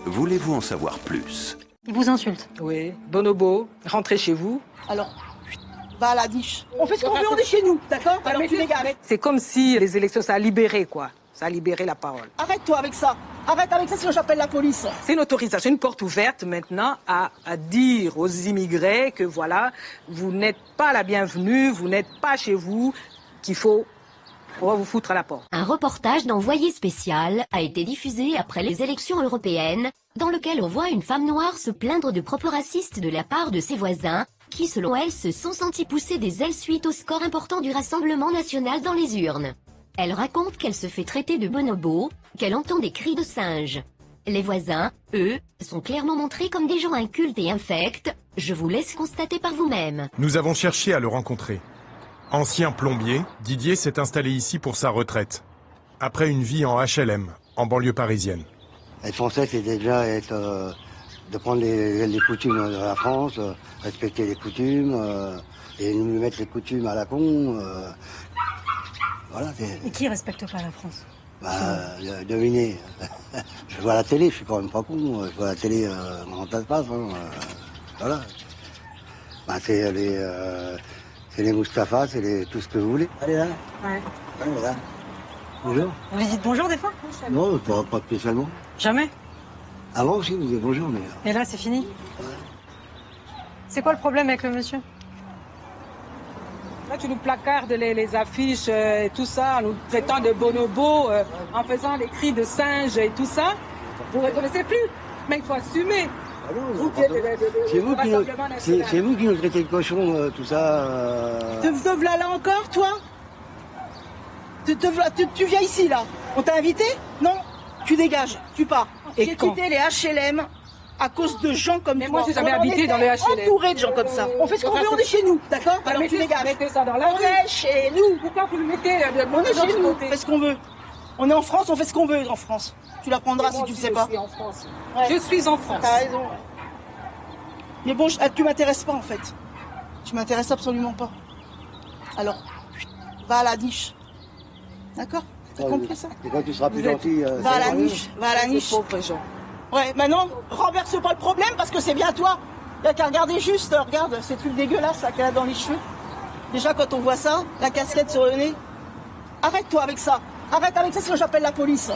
Voulez-vous en savoir plus? Il vous insulte. Oui, bonobo, rentrez chez vous. Alors, va à la niche. On fait ce qu'on veut, on est chez nous, d'accord? Alors tu dégages. C'est comme si les élections, ça a libéré, quoi. Ça a libéré la parole. Arrête-toi avec ça. Arrête avec ça, sinon j'appelle la police. C'est une autorisation, une porte ouverte maintenant à dire aux immigrés que voilà, vous n'êtes pas la bienvenue, vous n'êtes pas chez vous, on va vous foutre à la porte. Un reportage d'Envoyé spécial a été diffusé après les élections européennes, dans lequel on voit une femme noire se plaindre de propos racistes de la part de ses voisins, qui selon elle se sont sentis pousser des ailes suite au score important du Rassemblement national dans les urnes. Elle raconte qu'elle se fait traiter de bonobo, qu'elle entend des cris de singe. Les voisins, eux, sont clairement montrés comme des gens incultes et infects, je vous laisse constater par vous-même. Nous avons cherché à le rencontrer. Ancien plombier, Didier s'est installé ici pour sa retraite, après une vie en HLM, en banlieue parisienne. Être français, c'est déjà de prendre les coutumes de la France, respecter les coutumes, et nous mettre les coutumes à la con. Voilà, Et qui respecte pas la France? Devinez. Je vois la télé, je suis quand même pas con. Je vois la télé, comment ça se passe. Voilà. C'est les Moustapha, c'est tout ce que vous voulez. Allez là. Ouais. Allez là. Bonjour. Vous lui dites bonjour des fois? Non, pas spécialement. Jamais. Avant aussi, vous dites bonjour, mais... Et là, c'est fini? C'est quoi le problème avec le monsieur? Là, tu nous placardes les affiches et tout ça, en nous traitant de bonobo, en faisant les cris de singe et tout ça. Vous ne reconnaissez plus, mais il faut assumer. Ah non, c'est vous qui nous traitez de cochon, tout ça. Te v'là là encore, toi? Tu viens ici, là. On t'a invité? Non? Tu dégages, tu pars. J'ai quitté les HLM à cause de gens comme toi. Mais moi, j'ai jamais habité dans les HLM. Entouré de gens comme ça. On fait ce qu'on veut, on est chez nous, d'accord? Alors tu dégages. On est chez nous. Pourquoi vous le mettez On est chez nous, on fait ce qu'on veut. On est en France, on fait ce qu'on veut en France. Tu l'apprendras si tu ne sais pas. Je suis en France. Ouais. Je suis en France. T'as raison. Mais bon, tu m'intéresses pas en fait. Tu m'intéresses absolument pas. Alors, va à la niche. D'accord? T'as compris ça? Et quand tu seras plus gentil... Va à la niche, va à la niche. Pauvres gens. Ouais, maintenant, renverse pas le problème parce que c'est bien toi. Y'a qu'à regarder juste, regarde, ces trucs dégueulasses là qu'elle a dans les cheveux. Déjà quand on voit ça, la casquette sur le nez. Arrête-toi avec ça. Arrête avec ça sinon j'appelle la police.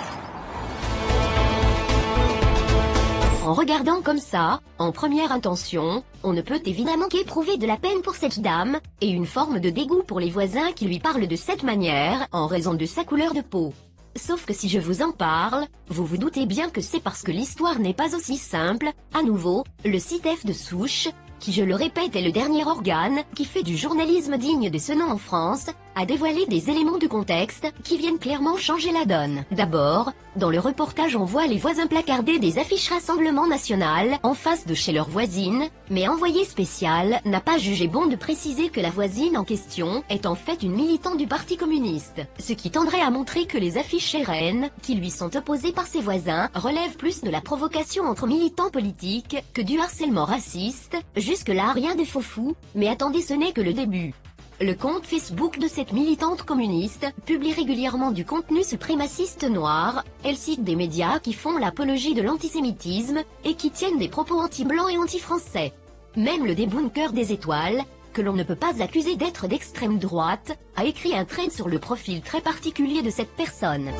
En regardant comme ça, en première intention, on ne peut évidemment qu'éprouver de la peine pour cette dame, et une forme de dégoût pour les voisins qui lui parlent de cette manière, en raison de sa couleur de peau. Sauf que si je vous en parle, vous vous doutez bien que c'est parce que l'histoire n'est pas aussi simple. À nouveau, le CITEF de Souche, qui je le répète est le dernier organe qui fait du journalisme digne de ce nom en France, a dévoilé des éléments de contexte qui viennent clairement changer la donne. D'abord, dans le reportage on voit les voisins placarder des affiches Rassemblement national en face de chez leur voisine, mais Envoyé spécial n'a pas jugé bon de préciser que la voisine en question est en fait une militante du Parti communiste, ce qui tendrait à montrer que les affiches RN, qui lui sont opposées par ses voisins, relèvent plus de la provocation entre militants politiques que du harcèlement raciste. Jusque-là rien de faux fou, mais attendez, ce n'est que le début. Le compte Facebook de cette militante communiste publie régulièrement du contenu suprémaciste noir. Elle cite des médias qui font l'apologie de l'antisémitisme et qui tiennent des propos anti-blancs et anti-français. Même le débunker des étoiles, que l'on ne peut pas accuser d'être d'extrême droite, a écrit un trait sur le profil très particulier de cette personne.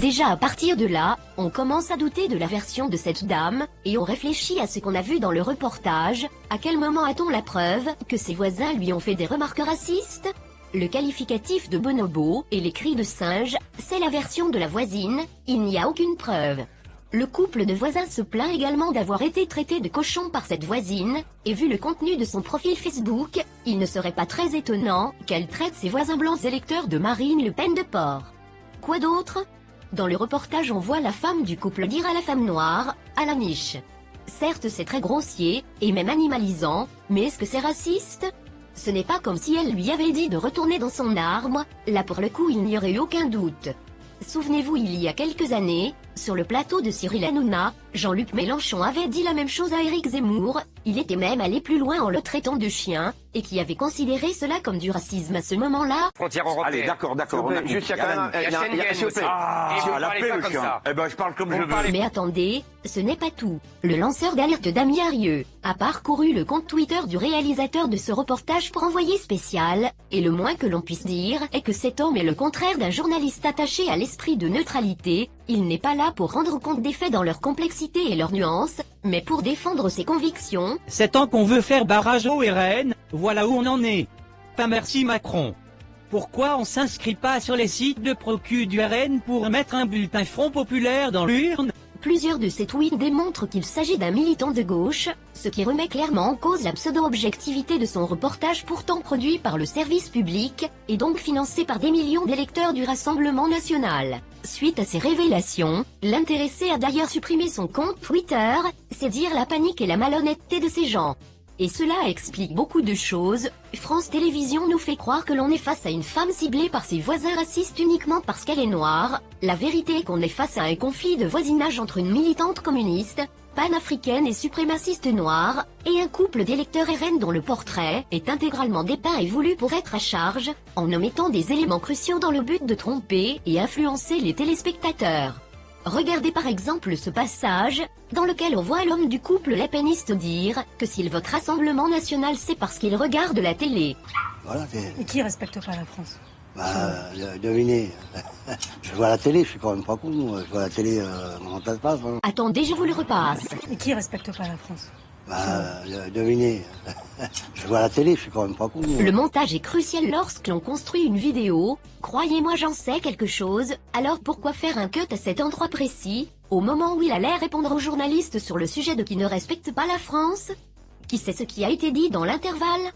Déjà à partir de là, on commence à douter de la version de cette dame, et on réfléchit à ce qu'on a vu dans le reportage. À quel moment a-t-on la preuve que ses voisins lui ont fait des remarques racistes? Le qualificatif de bonobo et les cris de singe, c'est la version de la voisine, il n'y a aucune preuve. Le couple de voisins se plaint également d'avoir été traité de cochon par cette voisine, et vu le contenu de son profil Facebook, il ne serait pas très étonnant qu'elle traite ses voisins blancs électeurs de Marine Le Pen de porc. Quoi d'autre? Dans le reportage on voit la femme du couple dire à la femme noire, à la niche. Certes c'est très grossier, et même animalisant, mais est-ce que c'est raciste? Ce n'est pas comme si elle lui avait dit de retourner dans son arbre, là pour le coup il n'y aurait eu aucun doute. Souvenez-vous il y a quelques années, Sur le plateau de Cyril Hanouna, Jean-Luc Mélenchon avait dit la même chose à Éric Zemmour, il était même allé plus loin en le traitant de chien, et qui avait considéré cela comme du racisme à ce moment-là. Frontière européenne. Allez, d'accord, on a Juste, il y a quand même s'il vous plaît. l'appelez le chien. Eh ben, je parle comme je veux. Mais attendez, ce n'est pas tout. Le lanceur d'alerte Damien Arieux a parcouru le compte Twitter du réalisateur de ce reportage pour envoyer spécial, et le moins que l'on puisse dire est que cet homme est le contraire d'un journaliste attaché à l'esprit de neutralité, il n'est pas là pour rendre compte des faits dans leur complexité et leurs nuances, mais pour défendre ses convictions. 7 ans qu'on veut faire barrage au RN, voilà où on en est. Pas merci Macron. Pourquoi on s'inscrit pas sur les sites de procu du RN pour mettre un bulletin Front Populaire dans l'urne? Plusieurs de ces tweets démontrent qu'il s'agit d'un militant de gauche, ce qui remet clairement en cause la pseudo-objectivité de son reportage pourtant produit par le service public, et donc financé par des millions d'électeurs du Rassemblement national. Suite à ces révélations, l'intéressé a d'ailleurs supprimé son compte Twitter, c'est dire la panique et la malhonnêteté de ces gens. Et cela explique beaucoup de choses. France Télévisions nous fait croire que l'on est face à une femme ciblée par ses voisins racistes uniquement parce qu'elle est noire. La vérité est qu'on est face à un conflit de voisinage entre une militante communiste, panafricaine et suprémaciste noire, et un couple d'électeurs RN dont le portrait est intégralement dépeint et voulu pour être à charge, en omettant des éléments cruciaux dans le but de tromper et influencer les téléspectateurs. Regardez par exemple ce passage, dans lequel on voit l'homme du couple lepéniste dire que s'il vote Rassemblement National c'est parce qu'il regarde la télé. Voilà, Et qui respecte pas la France? Devinez. Je vois la télé, je suis quand même pas con. Je vois la télé, comment ça se passe. Hein. Attendez, je vous le repasse. Et qui respecte pas la France? Devinez. Je vois la télé, je suis quand même pas con. Le montage est crucial lorsque l'on construit une vidéo. Croyez-moi, j'en sais quelque chose. Alors pourquoi faire un cut à cet endroit précis, au moment où il allait répondre aux journalistes sur le sujet de qui ne respecte pas la France? Qui sait ce qui a été dit dans l'intervalle?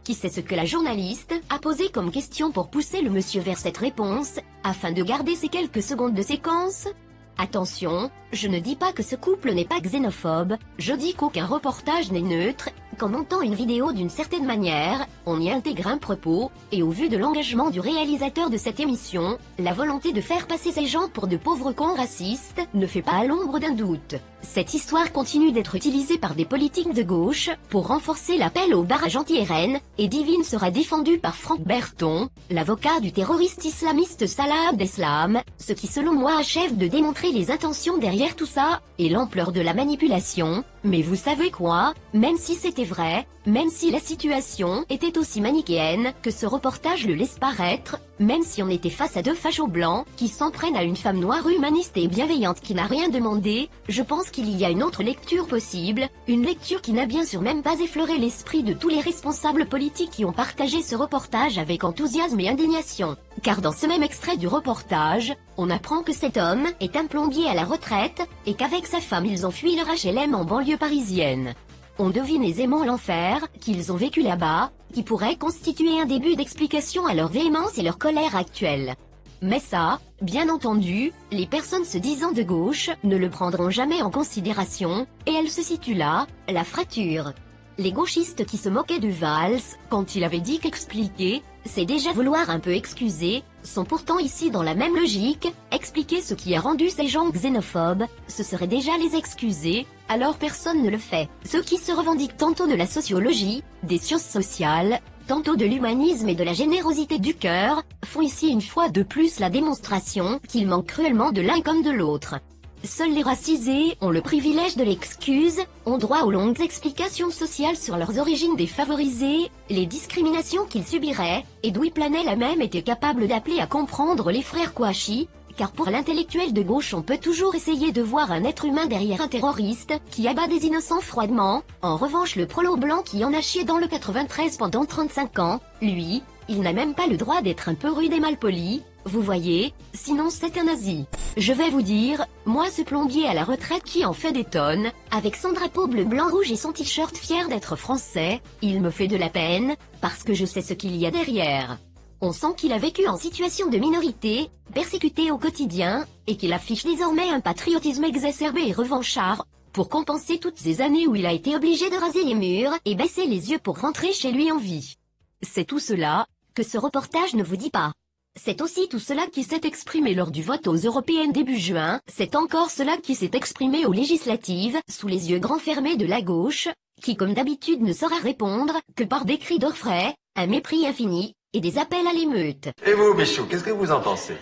Qui sait ce que la journaliste a posé comme question pour pousser le monsieur vers cette réponse, afin de garder ces quelques secondes de séquence? Attention, je ne dis pas que ce couple n'est pas xénophobe, je dis qu'aucun reportage n'est neutre. Quand on entend une vidéo d'une certaine manière, on y intègre un propos, et au vu de l'engagement du réalisateur de cette émission, la volonté de faire passer ces gens pour de pauvres cons racistes ne fait pas à l'ombre d'un doute. Cette histoire continue d'être utilisée par des politiques de gauche pour renforcer l'appel au barrage anti-RN, et Divine sera défendue par Franck Berton, l'avocat du terroriste islamiste Salah Abdeslam, ce qui selon moi achève de démontrer les intentions derrière tout ça, et l'ampleur de la manipulation. Mais vous savez quoi? Même si c'était vrai, même si la situation était aussi manichéenne que ce reportage le laisse paraître, même si on était face à deux fachos blancs qui s'en prennent à une femme noire humaniste et bienveillante qui n'a rien demandé, je pense qu'il y a une autre lecture possible, une lecture qui n'a bien sûr même pas effleuré l'esprit de tous les responsables politiques qui ont partagé ce reportage avec enthousiasme et indignation. Car dans ce même extrait du reportage, on apprend que cet homme est un plombier à la retraite, et qu'avec sa femme ils ont fui leur HLM en banlieue parisienne. On devine aisément l'enfer qu'ils ont vécu là-bas, qui pourrait constituer un début d'explication à leur véhémence et leur colère actuelle. Mais ça, bien entendu, les personnes se disant de gauche ne le prendront jamais en considération, et elle se situe là, la fracture. Les gauchistes qui se moquaient de Valls, quand il avait dit qu'expliquer, c'est déjà vouloir un peu excuser, sont pourtant ici dans la même logique, expliquer ce qui a rendu ces gens xénophobes, ce serait déjà les excuser, alors personne ne le fait. Ceux qui se revendiquent tantôt de la sociologie, des sciences sociales, tantôt de l'humanisme et de la générosité du cœur, font ici une fois de plus la démonstration qu'ils manquent cruellement de l'un comme de l'autre. Seuls les racisés ont le privilège de l'excuse, ont droit aux longues explications sociales sur leurs origines défavorisées, les discriminations qu'ils subiraient, et d'où ils planaient la même étaient capables d'appeler à comprendre les frères Kouachi, car pour l'intellectuel de gauche on peut toujours essayer de voir un être humain derrière un terroriste, qui abat des innocents froidement. En revanche le prolo blanc qui en a chié dans le 93 pendant 35 ans, lui, il n'a même pas le droit d'être un peu rude et malpoli. Vous voyez, sinon c'est un nazi. Je vais vous dire, moi ce plombier à la retraite qui en fait des tonnes, avec son drapeau bleu blanc rouge et son t-shirt fier d'être français, il me fait de la peine, parce que je sais ce qu'il y a derrière. On sent qu'il a vécu en situation de minorité, persécuté au quotidien, et qu'il affiche désormais un patriotisme exacerbé et revanchard, pour compenser toutes ces années où il a été obligé de raser les murs et baisser les yeux pour rentrer chez lui en vie. C'est tout cela, que ce reportage ne vous dit pas. C'est aussi tout cela qui s'est exprimé lors du vote aux européennes début juin, c'est encore cela qui s'est exprimé aux législatives, sous les yeux grands fermés de la gauche, qui comme d'habitude ne saura répondre que par des cris d'orfraie, un mépris infini, et des appels à l'émeute. Et vous, Michou, qu'est-ce que vous en pensez?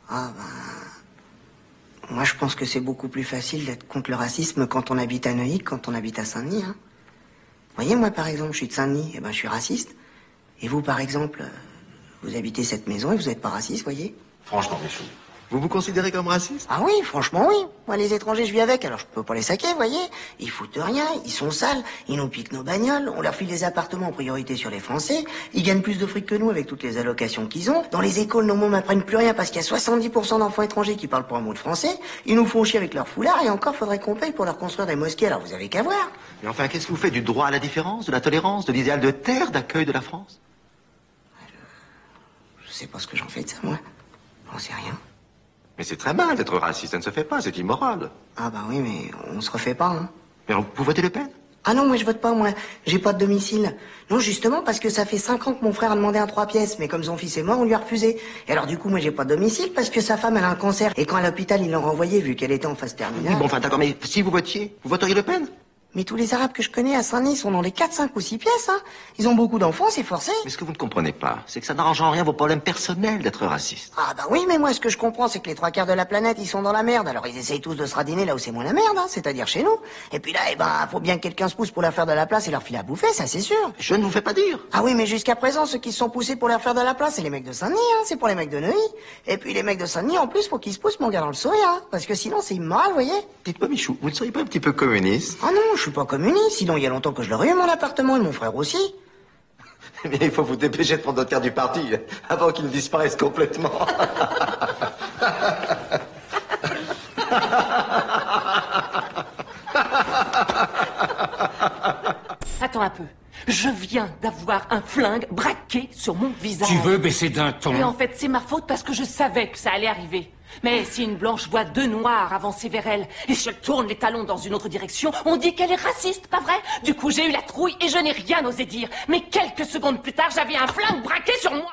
Ah moi je pense que c'est beaucoup plus facile d'être contre le racisme quand on habite à Neuilly que quand on habite à Saint-Denis. Hein. Vous voyez, moi par exemple, je suis de Saint-Denis, et je suis raciste. Et vous par exemple, vous habitez cette maison et vous n'êtes pas raciste, voyez? Franchement, Michou, vous vous considérez comme raciste? Ah oui, franchement oui. Moi les étrangers je vis avec, alors je peux pas les saquer, voyez. Ils foutent rien, ils sont sales, ils nous piquent nos bagnoles, on leur file des appartements en priorité sur les Français, ils gagnent plus de fric que nous avec toutes les allocations qu'ils ont. Dans les écoles, nos mômes apprennent plus rien parce qu'il y a 70% d'enfants étrangers qui parlent pas un mot de français. Ils nous font chier avec leur foulard et encore faudrait qu'on paye pour leur construire des mosquées, alors vous avez qu'à voir. Mais enfin, qu'est-ce que vous faites du droit à la différence, de la tolérance, de l'idéal de terre d'accueil de la France? Je sais pas ce que j'en fais de ça, moi. J'en sais rien. Mais c'est très mal d'être raciste, ça ne se fait pas, c'est immoral. Ah oui, mais on se refait pas, hein. Mais vous votez Le Pen? Ah non, moi je vote pas, moi. J'ai pas de domicile. Non, justement, parce que ça fait 5 ans que mon frère a demandé un 3 pièces, mais comme son fils est mort, on lui a refusé. Et alors du coup, moi j'ai pas de domicile parce que sa femme, elle a un cancer. Et quand à l'hôpital, ils l'ont renvoyée vu qu'elle était en phase terminale. Oui, bon, enfin d'accord, mais si vous votiez, vous voteriez Le Pen? Mais tous les Arabes que je connais à Saint-Denis sont dans les 4, 5 ou 6 pièces, hein. Ils ont beaucoup d'enfants, c'est forcé. Mais ce que vous ne comprenez pas, c'est que ça n'arrange en rien vos problèmes personnels d'être raciste. Ah oui, mais moi ce que je comprends, c'est que les 3 quarts de la planète, ils sont dans la merde. Alors ils essayent tous de se radiner là où c'est moins la merde, hein, c'est-à-dire chez nous. Et puis là, faut bien que quelqu'un se pousse pour leur faire de la place et leur filer à bouffer, ça c'est sûr. Je ne vous fais pas dire. Ah oui, mais jusqu'à présent, ceux qui se sont poussés pour leur faire de la place, c'est les mecs de Saint-Denis, hein, c'est pour les mecs de Neuilly. Et puis les mecs de Saint-Denis, en plus, faut qu'ils se poussent, mon gars, dans le sourire, hein, parce que sinon c'est immoral, vous voyez. Dites-moi, Michou, vous ne seriez pas un petit peu communiste? Ah non, je suis pas communiste. Sinon, il y a longtemps que je l'aurais eu, mon appartement, et mon frère aussi. Mais il faut vous dépêcher de prendre notre carte du parti avant qu'il ne disparaisse complètement. Attends un peu. Je viens d'avoir un flingue braqué sur mon visage. Tu veux baisser d'un ton? Et en fait, c'est ma faute parce que je savais que ça allait arriver. Mais si une blanche voit 2 noirs avancer vers elle, et si elle tourne les talons dans une autre direction, on dit qu'elle est raciste, pas vrai? Du coup, j'ai eu la trouille et je n'ai rien osé dire. Mais quelques secondes plus tard, j'avais un flingue braqué sur moi.